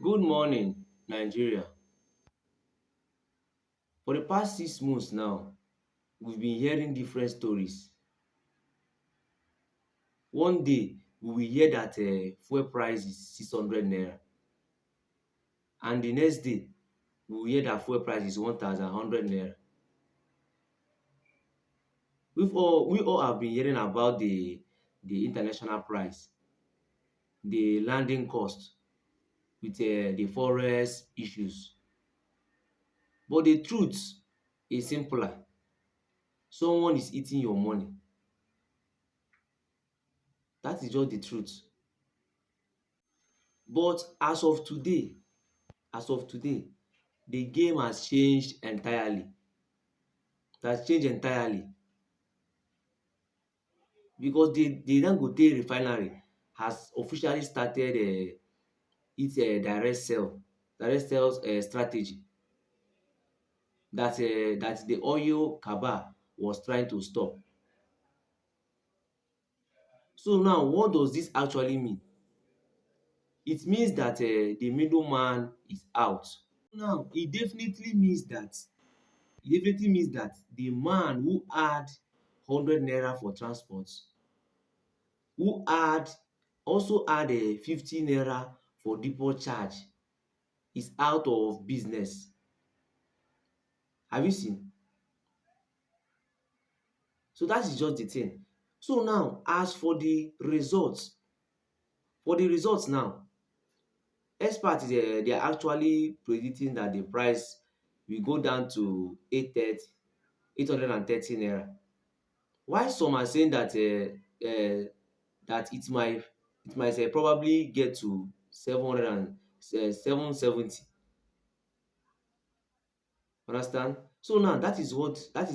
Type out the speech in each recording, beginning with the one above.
Good morning, Nigeria. For the past 6 months now, we've been hearing different stories. One day, we will hear that fuel price is 600 naira, and the next day, we will hear that fuel price is 1,100 naira. We all have been hearing about the international price, the landing cost with the forest issues. But the truth is simpler. Someone is eating your money. That is just the truth. But as of today, the game has changed entirely. It has changed entirely because the Dangote Refinery has officially started its direct sales strategy that the oil cabal was trying to stop. So now, what does this actually mean? It means that the middleman is out. Now, it definitely means that the man who had 100 naira for transport, who had also had a 50 naira for depot charge, is out of business. Have you seen? So that is just the thing. So now, as for the results now, experts they are actually predicting that the price will go down to 830 naira. While some are saying that it might probably get to 700 and 770. Understand? So now that is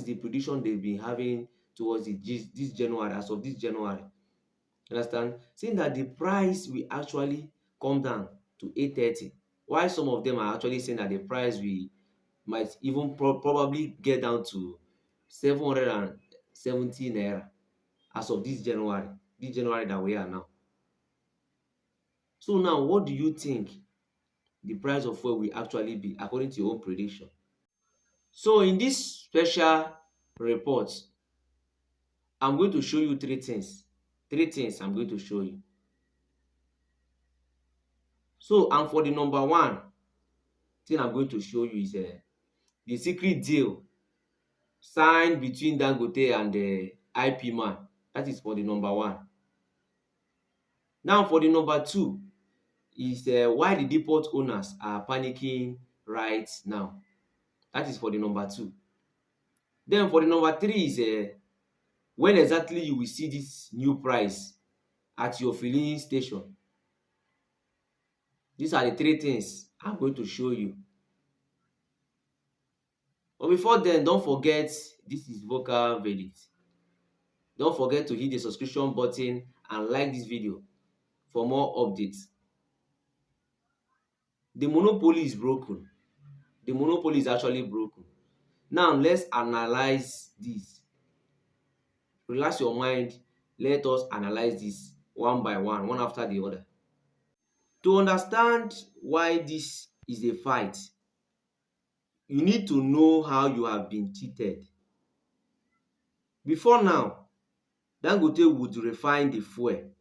the prediction they've been having towards this January, as of this January. Understand? Saying that the price will actually come down to 830, while some of them are actually saying that the price will might even probably get down to 770 naira as of this January that we are now. So now, what do you think the price of fuel will actually be according to your own prediction? So in this special report, I'm going to show you three things. Three things I'm going to show you. So, and for the number one thing I'm going to show you is the secret deal signed between Dangote and the IP man. That is for the number one. Now, for the number two is why the depot owners are panicking right now. That is for the number two. Then for the number three is when exactly you will see this new price at your filling station. These are the three things I'm going to show you. But before then, don't forget, this is vocal verdict. Don't forget to hit the subscription button and like this video for more updates. The monopoly is broken. The monopoly is actually broken. Now let's analyze this. Relax your mind. Let us analyze this one by one after the other. To understand why this is a fight, you need to know how you have been cheated. Before now, Dangote would refine the fuel,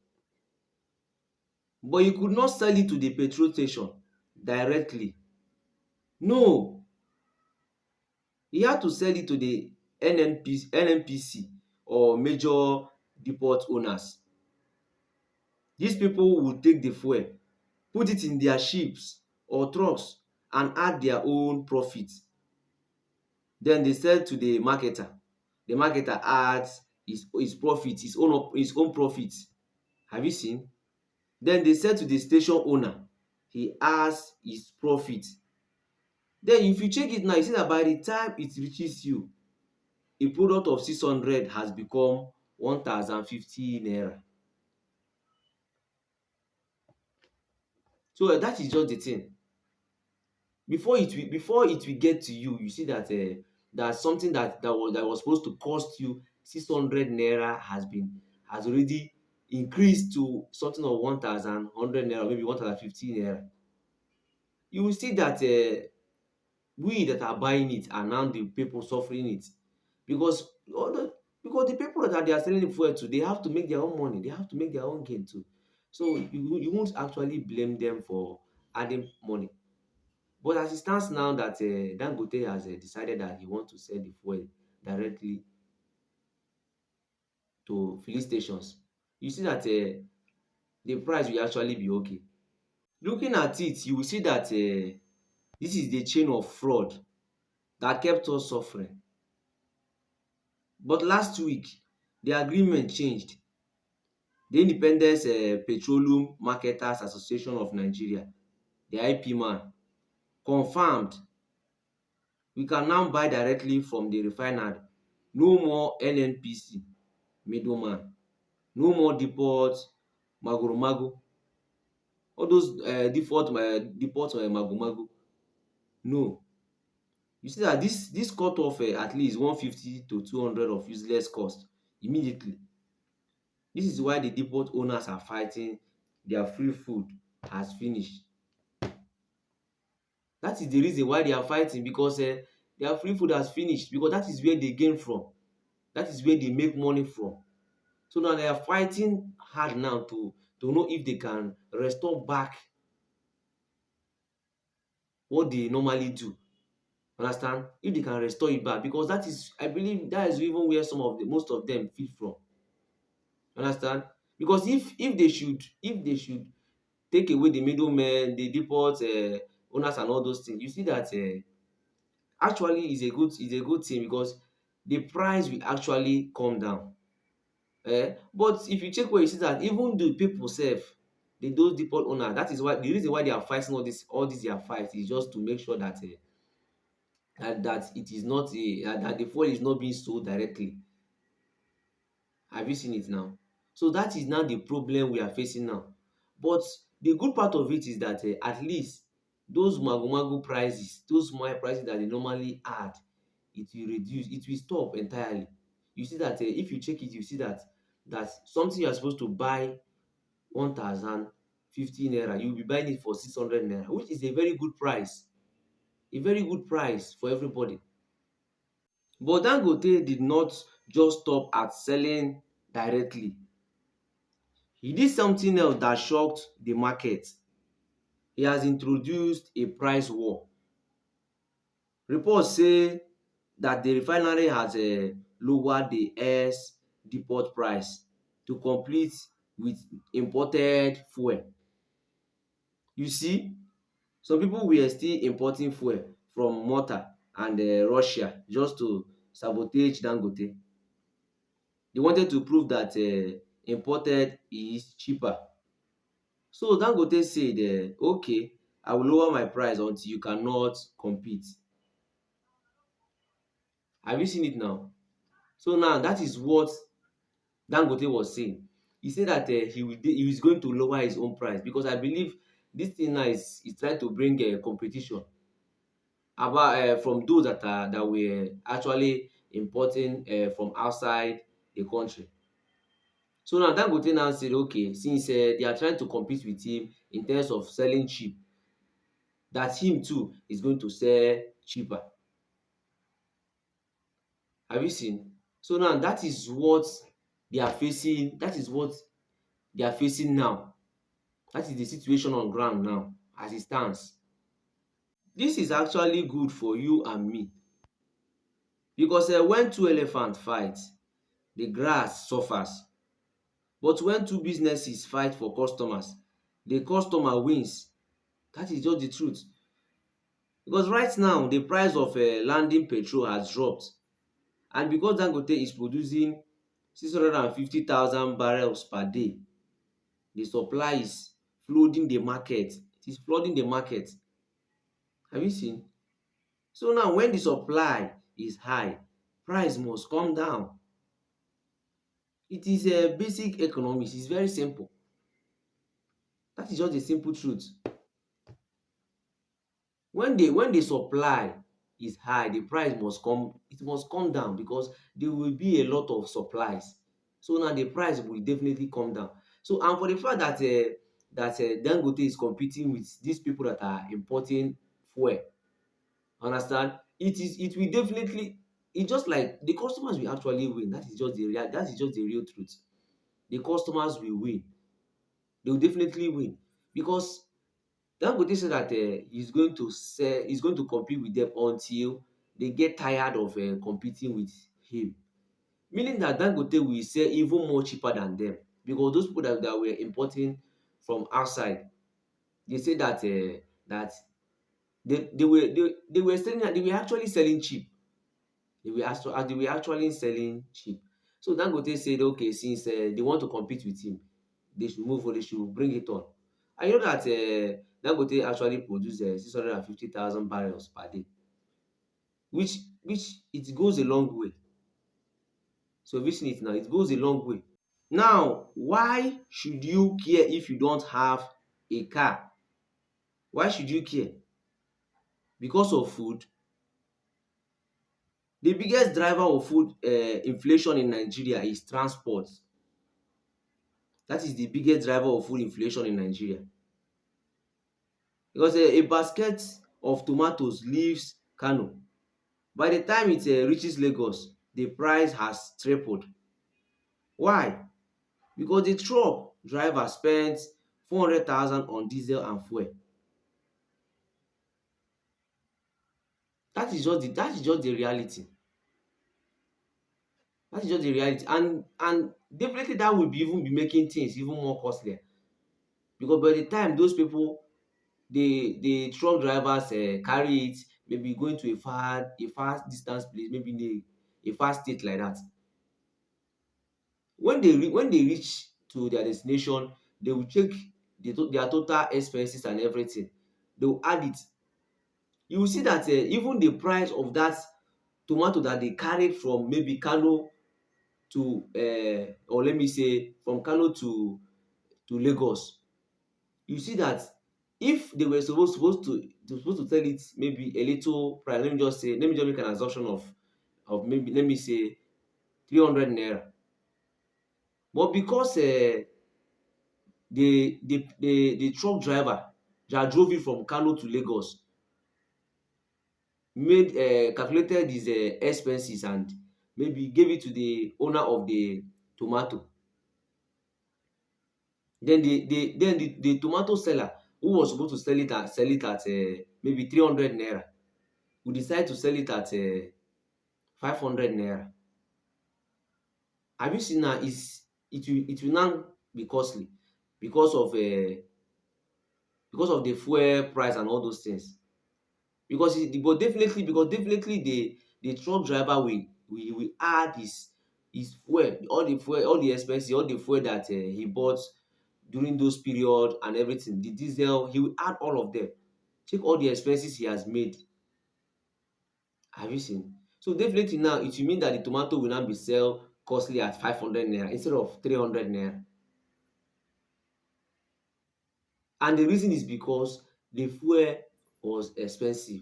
but you could not sell it to the petrol station directly. No, he had to sell it to the NNPC or major depot owners. These people would take the fuel, put it in their ships or trucks and add their own profit. Then they sell to the marketer. The marketer adds his profit, his own profit. Have you seen? Then they sell to the station owner. He adds his profit. Then if you check it now, you see that by the time it reaches you, a product of 600 has become 1,050 naira. So that is just the thing. Before it will get to you, you see that something that was supposed to cost you 600 naira has already increased to something of 1,100 naira, maybe 1,050 naira. you will see that we that are buying it are now the people suffering it, because the people that they are selling the fuel to, they have to make their own money, they have to make their own gain too. So you won't actually blame them for adding money. But as it stands now that Dangote has decided that he wants to sell the fuel directly to filling stations, you see that the price will actually be okay. Looking at it, you will see that this is the chain of fraud that kept us suffering. But last week, the agreement changed. The Independent Petroleum Marketers Association of Nigeria, the IPMAN, confirmed we can now buy directly from the refinery. No more NNPC, middleman. No more deport, mago. All those deport mago. No. You see that this cut off at least 150 to 200 of useless cost immediately. This is why the depot owners are fighting. Their free food has finished. That is the reason why they are fighting, because their free food has finished, because that is where they gain from. That is where they make money from. So now they are fighting hard now to know if they can restore back what they normally do. Understand? If they can restore it back, because that is, I believe that is even where most of them feed from. Understand? Because if they should take away the middlemen, the depot owners and all those things, you see that actually is a good thing, because the price will actually come down. But if you check where, you see that even the people sef, those depot owners, that is why the reason why they are fighting all this their fight is just to make sure that that it is not that the fuel is not being sold directly. Have you seen it now? So that is now the problem we are facing now. But the good part of it is that at least those mago prices, those small prices that they normally add, it will reduce, it will stop entirely. You see that if you check it, you see that something you are supposed to buy 1,050 naira, you will be buying it for 600 naira, which is a very good price. A very good price for everybody. But Dangote did not just stop at selling directly. He did something else that shocked the market. He has introduced a price war. Reports say that the refinery has lowered the S depot price to compete with imported fuel. You see, some people were still importing fuel from Malta and Russia just to sabotage Dangote. They wanted to prove that imported is cheaper. So Dangote said, okay, I will lower my price until you cannot compete. Have you seen it now? So now that is what Dangote was saying. He said that he is going to lower his own price, because I believe this thing now is trying to bring competition about from those that were actually importing from outside the country. So now Dangote now said, okay, since they are trying to compete with him in terms of selling cheap, that him too is going to sell cheaper. Have you seen? So now that is what they are facing. That is what they are facing now. That is the situation on ground now as it stands. This is actually good for you and me, because when two elephants fight, the grass suffers. But when two businesses fight for customers, the customer wins. That is just the truth. Because right now, the price of landing petrol has dropped. And because Dangote is producing 650,000 barrels per day, the supply is flooding the market. It is flooding the market. Have you seen? So now when the supply is high, price must come down. It is a basic economics. It's very simple. That is just the simple truth. When the supply is high, the price must come down, because there will be a lot of supplies. So now the price will definitely come down. So, and for the fact that that Dangote is competing with these people that are importing fuel. Understand? It will definitely, it's just like the customers will actually win. That is just the real truth. The customers will win. They will definitely win because Dangote said that he's going to compete with them until they get tired of competing with him. Meaning that Dangote will sell even more cheaper than them because those people that were importing from outside, they say that they were selling, they were actually selling cheap. They were actually selling cheap. So Dangote said, okay, since they want to compete with him, they should move on, they should bring it on. I know that Dangote actually produce 650,000 barrels per day, which it goes a long way. So vision it now, it goes a long way. Now, why should you care if you don't have a car? Why should you care? Because of food? The biggest driver of food inflation in Nigeria is transport. That is the biggest driver of food inflation in Nigeria. Because a basket of tomatoes leaves Kano. By the time it reaches Lagos, the price has tripled. Why? Because the truck driver spent 400,000 on diesel and fuel. That is just the reality. That is just the reality. And definitely that will be even be making things even more costlier. Because by the time those people, the truck drivers carry it, maybe going to a far distance place, maybe in a far state like that. When they reach to their destination, they will check their total expenses and everything. They will add it. You will see that even the price of that tomato that they carried from maybe Kano to or let me say from Kano to Lagos, you see that if they were supposed to sell it maybe a little price, let me just make an assumption of maybe, let me say, 300 naira. But because the truck driver that drove it from Kano to Lagos made calculated his expenses and maybe gave it to the owner of the tomato, then the tomato seller who was supposed to sell it at maybe 300 naira will decide to sell it at 500 naira. Have you seen now? It will now be costly because of the fuel price and all those things. But definitely the truck driver will add his fuel, all the expenses, all the fuel that he bought during those period and everything, the diesel, he will add all of them. Check all the expenses he has made. Have you seen? So definitely now it will mean that the tomato will now be sell costly at 500 naira instead of 300 naira. And the reason is because the fuel was expensive.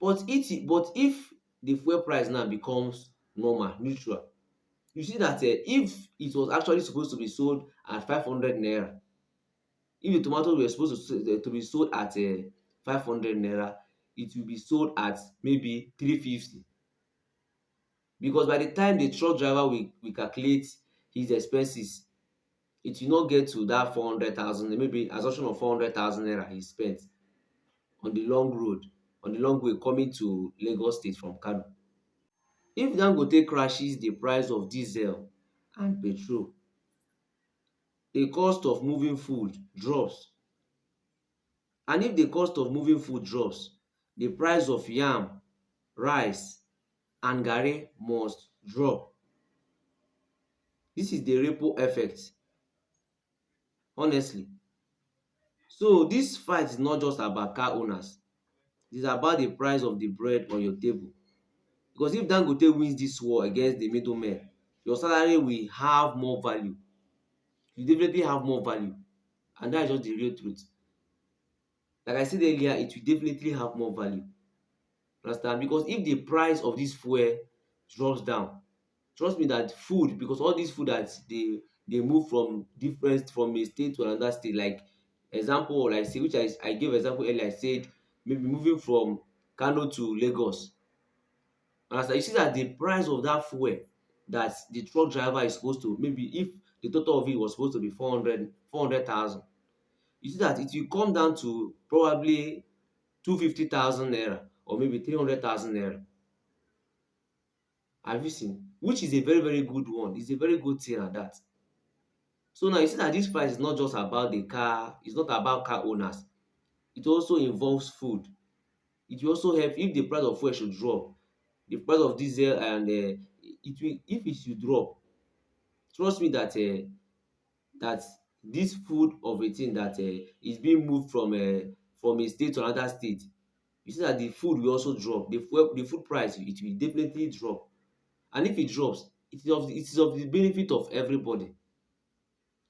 But if the fuel price now becomes normal, neutral, you see that if it was actually supposed to be sold at 500 naira, if the tomatoes were supposed to be sold at 500 naira, it will be sold at maybe 350. Because by the time the truck driver will calculate his expenses, it will not get to that 400,000, maybe assumption of 400,000 naira he spent on the long road, on the long way coming to Lagos State from Kano. If Dangote crashes the price of diesel and petrol, the cost of moving food drops. And if the cost of moving food drops, the price of yam, rice and garri must drop. This is the ripple effect, honestly. So this fight is not just about car owners, it is about the price of the bread on your table. Because if Dangote wins this war against the middlemen, your salary will have more value. You definitely have more value, and that is just the real truth. Like I said earlier, it will definitely have more value. Understand? Because if the price of this fuel drops down, trust me that food, because all this food that dey move from a state to another state. Like example, like say which I gave example earlier. I said maybe moving from Kano to Lagos. And as you see that the price of that fuel that the truck driver is supposed to, maybe if the total of it was supposed to be 400,000, you see that it will come down to probably 250,000 naira or maybe 300,000 naira. Have you seen? Which is a very very good one. It's a very good thing at that. So now you see that this price is not just about the car, it's not about car owners. It also involves food. It will also help if the price of fuel should drop, the price of diesel and it will, if it should drop, trust me that that this food of a thing that is being moved from a state to another state, you see that the food will also drop. The food price, it will definitely drop. And if it drops, it is of the benefit of everybody.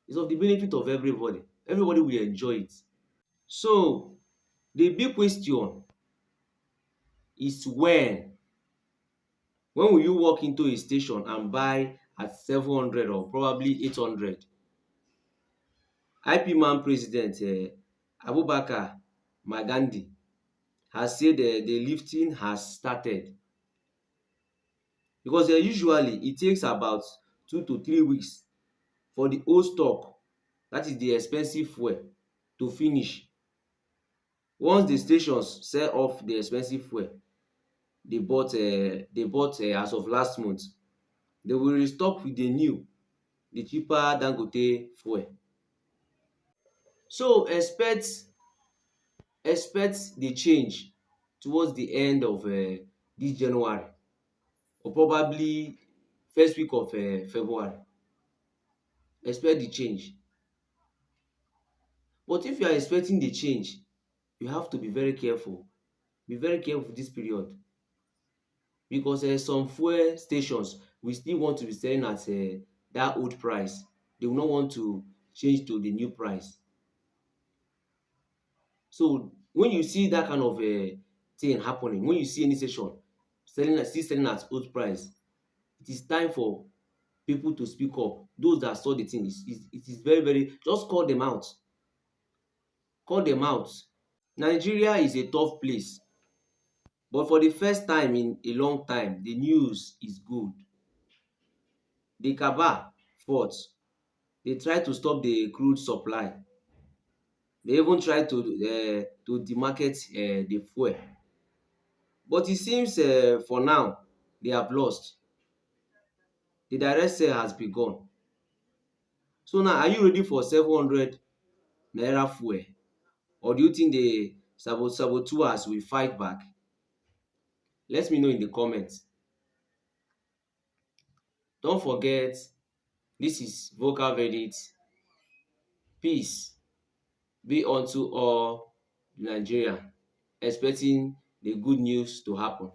It's of the benefit of everybody. Everybody will enjoy it. So the big question is when will you walk into a station and buy at 700 or probably 800? IP man president Abubakar Magandi has said the lifting has started, because usually it takes about 2 to 3 weeks for the old stock, that is the expensive fuel, to finish. Once the stations sell off the expensive fuel they bought as of last month, they will restock with the cheaper Dangote fuel. So expect the change towards the end of this January or probably first week of February. Expect the change. But if you are expecting the change, you have to be very careful. Be very careful this period, because some fuel stations will still want to be selling at that old price. They will not want to change to the new price. So when you see that kind of thing happening, when you see any station still selling at old price, it is time for people to speak up. Those that saw the thing, it is very very, just call them out. Call them out. Nigeria is a tough place, but for the first time in a long time, the news is good. The Cabal fought. They tried to stop the crude supply. They even tried to demarket the fuel. But it seems for now they have lost. The direct sale has begun. So now, are you ready for 700 naira fuel, or do you think the saboteurs will fight back? Let me know in the comments. Don't forget, this is Vocal Verdict. Peace be unto all Nigeria expecting the good news to happen.